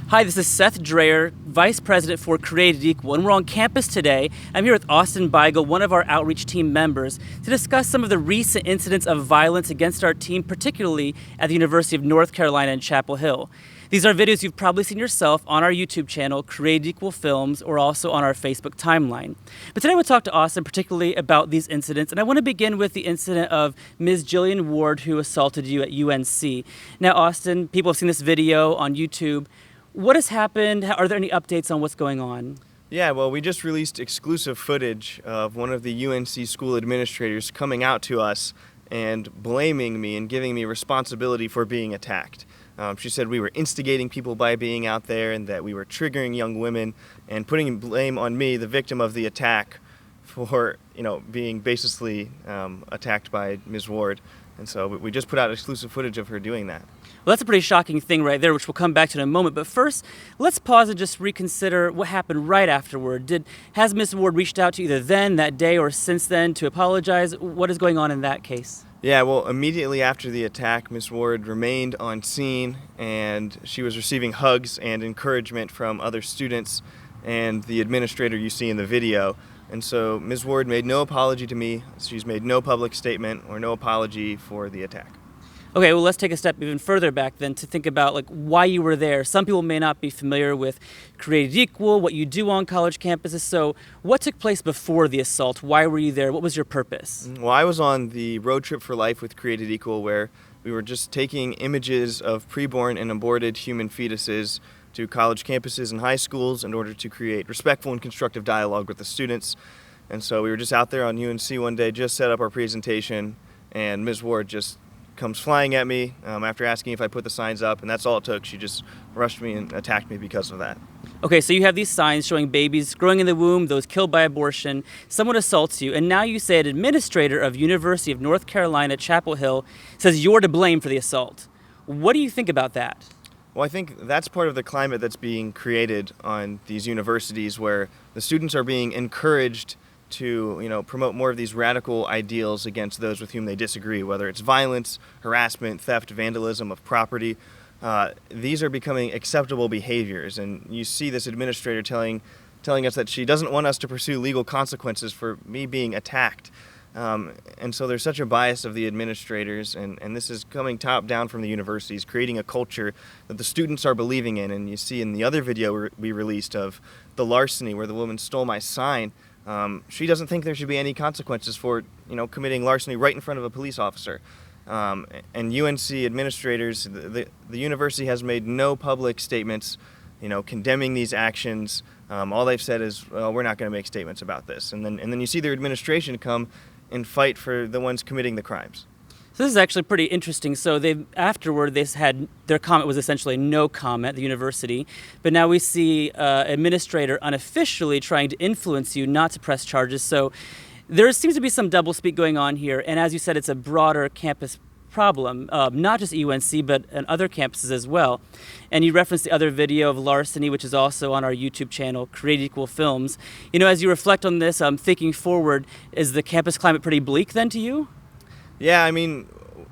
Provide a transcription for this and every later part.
Hi, this is Seth Drayer, Vice President for Created Equal, and we're on campus today. I'm here with Austin Beigel, one of our outreach team members, to discuss some of the recent incidents of violence against our team, particularly at the University of North Carolina in Chapel Hill. These are videos you've probably seen yourself on our YouTube channel, Created Equal Films, or also on our Facebook timeline. But today we'll talk to Austin particularly about these incidents, and I want to begin with the incident of Ms. Jillian Ward who assaulted you at UNC. Now, Austin, people have seen this video on YouTube. What has happened? Are there any updates on what's going on? Yeah, well, we just released exclusive footage of one of the UNC school administrators coming out to us and blaming me and giving me responsibility for being attacked. She said we were instigating people by being out there and that we were triggering young women and putting blame on me, the victim of the attack, for being basically attacked by Ms. Ward. And so we just put out exclusive footage of her doing that. Well, that's a pretty shocking thing right there, which we'll come back to in a moment. But first, let's pause and just reconsider what happened right afterward. Has Ms. Ward reached out to you either then, that day, or since then to apologize? What is going on in that case? Yeah, well, immediately after the attack, Ms. Ward remained on scene, and she was receiving hugs and encouragement from other students and the administrator you see in the video. And so Ms. Ward made no apology to me. She's made no public statement or no apology for the attack. Okay, well, let's take a step even further back then to think about why you were there. Some people may not be familiar with Created Equal, what you do on college campuses. So what took place before the assault? Why were you there? What was your purpose? Well, I was on the Road Trip for Life with Created Equal, where we were just taking images of preborn and aborted human fetuses to college campuses and high schools in order to create respectful and constructive dialogue with the students. And so we were just out there on UNC one day, just set up our presentation, and Ms. Ward just comes flying at me after asking if I put the signs up, and that's all it took. She just rushed me and attacked me because of that. Okay, so you have these signs showing babies growing in the womb, those killed by abortion. Someone assaults you, and now you say an administrator of University of North Carolina, Chapel Hill, says you're to blame for the assault. What do you think about that? Well, I think that's part of the climate that's being created on these universities, where the students are being encouraged to promote more of these radical ideals against those with whom they disagree, whether it's violence, harassment, theft, vandalism of property. These are becoming acceptable behaviors, and you see this administrator telling us that she doesn't want us to pursue legal consequences for me being attacked. And so there's such a bias of the administrators, and this is coming top down from the universities, creating a culture that the students are believing in. And you see in the other video we released of the larceny, where the woman stole my sign, she doesn't think there should be any consequences for committing larceny right in front of a police officer. And UNC administrators, the university has made no public statements condemning these actions. All they've said is, well, we're not going to make statements about this. And then you see their administration come and fight for the ones committing the crimes. So this is actually pretty interesting. So afterward, they had their comment was essentially no comment at the university, but now we see administrator unofficially trying to influence you not to press charges. So there seems to be some doublespeak going on here, and as you said, it's a broader campus problem, not just UNC, but on other campuses as well. And you referenced the other video of larceny, which is also on our YouTube channel, Created Equal Films. As you reflect on this, thinking forward, is the campus climate pretty bleak then to you? Yeah, I mean,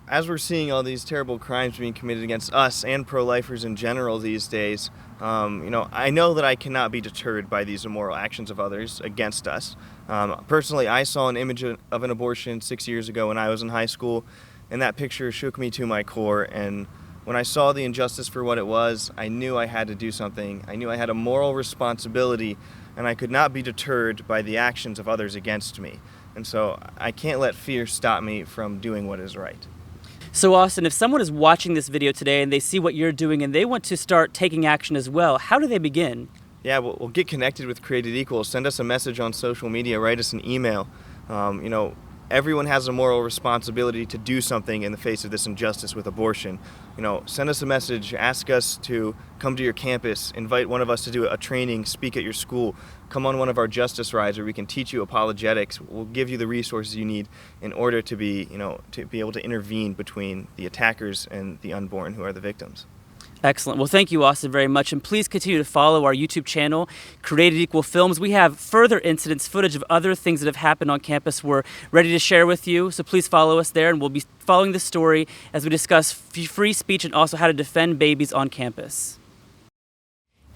as we're seeing all these terrible crimes being committed against us and pro-lifers in general these days, I know that I cannot be deterred by these immoral actions of others against us. Personally, I saw an image of an abortion 6 years ago when I was in high school, and that picture shook me to my core. And when I saw the injustice for what it was, I knew I had to do something. I knew I had a moral responsibility, and I could not be deterred by the actions of others against me. And so I can't let fear stop me from doing what is right. So Austin, if someone is watching this video today and they see what you're doing and they want to start taking action as well, how do they begin? Yeah, we'll get connected with Created Equal. Send us a message on social media, write us an email. Everyone has a moral responsibility to do something in the face of this injustice with abortion. Send us a message, ask us to come to your campus, invite one of us to do a training, speak at your school, come on one of our justice rides where we can teach you apologetics. We'll give you the resources you need in order to be able to intervene between the attackers and the unborn who are the victims. Excellent. Well, thank you, Austin, very much. And please continue to follow our YouTube channel, Created Equal Films. We have further incidents, footage of other things that have happened on campus we're ready to share with you. So please follow us there, and we'll be following this story as we discuss free speech and also how to defend babies on campus.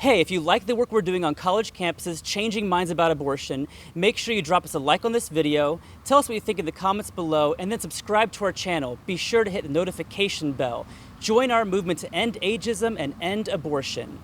Hey, if you like the work we're doing on college campuses changing minds about abortion, make sure you drop us a like on this video, tell us what you think in the comments below, and then subscribe to our channel. Be sure to hit the notification bell. Join our movement to end ageism and end abortion.